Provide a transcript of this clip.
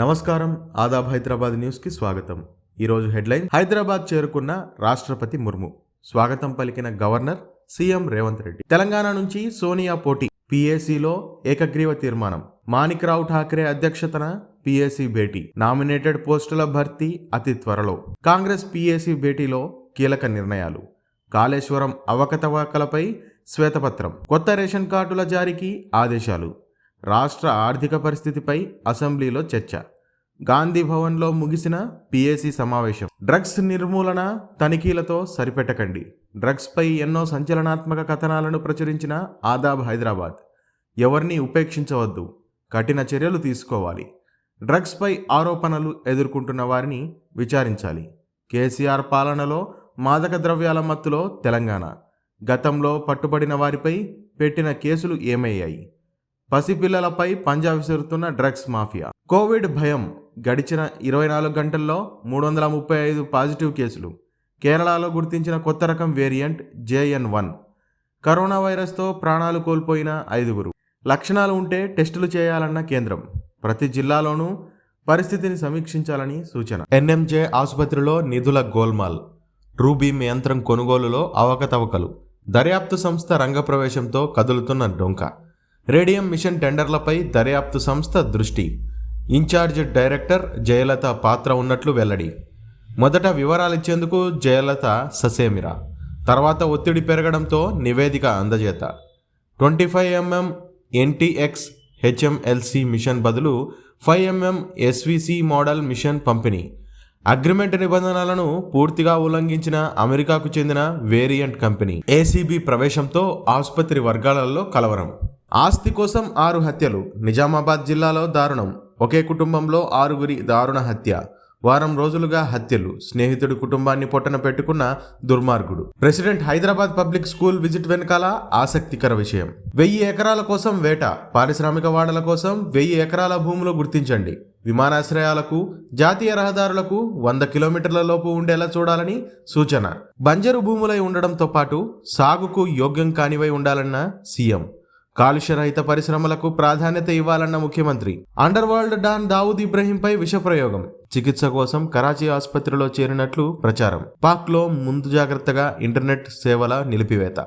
నమస్కారం, ఆదాబ్ హైదరాబాద్ న్యూస్ కి స్వాగతం. ఈరోజు హెడ్లైన్. హైదరాబాద్ చేరుకున్న రాష్ట్రపతి ముర్ము, స్వాగతం పలికిన గవర్నర్ సీఎం రేవంత్ రెడ్డి. తెలంగాణ నుంచి సోనియా పోటీ, పీఏసీలో ఏకగ్రీవ తీర్మానం. మాణిక్రావు ఠాక్రే అధ్యక్షతన పీఏసీ భేటీ. నామినేటెడ్ పోస్టుల భర్తీ అతి త్వరలో. కాంగ్రెస్ పీఏసీ భేటీలో కీలక నిర్ణయాలు. కాళేశ్వరం అవకతవకలపై శ్వేతపత్రం. కొత్త రేషన్ కార్డుల జారీకి ఆదేశాలు. రాష్ట్ర ఆర్థిక పరిస్థితిపై అసెంబ్లీలో చర్చ. గాంధీ భవన్లో ముగిసిన పీఏసీ సమావేశం. డ్రగ్స్ నిర్మూలన తనిఖీలతో సరిపెట్టకండి. డ్రగ్స్పై ఎన్నో సంచలనాత్మక కథనాలను ప్రచురించిన ఆదాబ్ హైదరాబాద్. ఎవరిని ఉపేక్షించవద్దు, కఠిన చర్యలు తీసుకోవాలి. డ్రగ్స్పై ఆరోపణలు ఎదుర్కొంటున్న వారిని విచారించాలి. కేసీఆర్ పాలనలో మాదక ద్రవ్యాల మత్తులో తెలంగాణ. గతంలో పట్టుబడిన వారిపై పెట్టిన కేసులు ఏమయ్యాయి? పసిపిల్లలపై పంజా విసురుతున్న డ్రగ్స్ మాఫియా. కోవిడ్ భయం. గడిచిన 24 గంటల్లో 335 పాజిటివ్ కేసులు. కేరళలో గుర్తించిన కొత్త రకం వేరియంట్ JN1. కరోనా వైరస్తో ప్రాణాలు కోల్పోయిన 5. లక్షణాలు ఉంటే టెస్టులు చేయాలన్న కేంద్రం. ప్రతి జిల్లాలోనూ పరిస్థితిని సమీక్షించాలని సూచన. NMJ ఆసుపత్రిలో నిధుల గోల్మాల్. రూబీమ్ యంత్రం కొనుగోలులో అవకతవకలు. దర్యాప్తు సంస్థ రంగప్రవేశంతో కదులుతున్న డొంక. రేడియం మిషన్ టెండర్లపై దర్యాప్తు సంస్థ దృష్టి. ఇన్ఛార్జ్ డైరెక్టర్ జయలత పాత్ర ఉన్నట్లు వెల్లడి. మొదట వివరాలిచ్చేందుకు జయలత ససేమిరా. తర్వాత ఒత్తిడి పెరగడంతో నివేదిక అందజేత. 25mm NTX HMLC మిషన్ బదులు 5mm SVC మోడల్ మిషన్ పంపిణీ. అగ్రిమెంట్ నిబంధనలను పూర్తిగా ఉల్లంఘించిన అమెరికాకు చెందిన వేరియంట్ కంపెనీ. ACB ప్రవేశంతో ఆసుపత్రి వర్గాలలో కలవరం. ఆస్తి కోసం 6 హత్యలు. నిజామాబాద్ జిల్లాలో దారుణం. ఒకే కుటుంబంలో 6 దారుణ హత్య. వారం రోజులుగా హత్యలు. స్నేహితుడి కుటుంబాన్ని పొట్టన పెట్టుకున్న దుర్మార్గుడు. President Hyderabad public school visit వెనకాల ఆసక్తికర విషయం. 1000 ఎకరాల కోసం వేట. పారిశ్రామిక వాడల కోసం 1000 ఎకరాల భూములు గుర్తించండి. విమానాశ్రయాలకు, జాతీయ రహదారులకు 100 కిలోమీటర్ల లోపు ఉండేలా చూడాలని సూచన. బంజరు భూములై ఉండడంతో పాటు సాగుకు యోగ్యం కానివై ఉండాలన్న సీఎం. కాలుష్యరహిత పరిశ్రమలకు ప్రాధాన్యత ఇవ్వాలన్న ముఖ్యమంత్రి. అండర్ వరల్డ్ డాన్ దావూద్ ఇబ్రహీంపై విషప్రయోగం. చికిత్స కోసం కరాచీ ఆసుపత్రిలో చేరినట్లు ప్రచారం. పాక్లో ముందు జాగ్రత్తగా ఇంటర్నెట్ సేవల నిలిపివేత.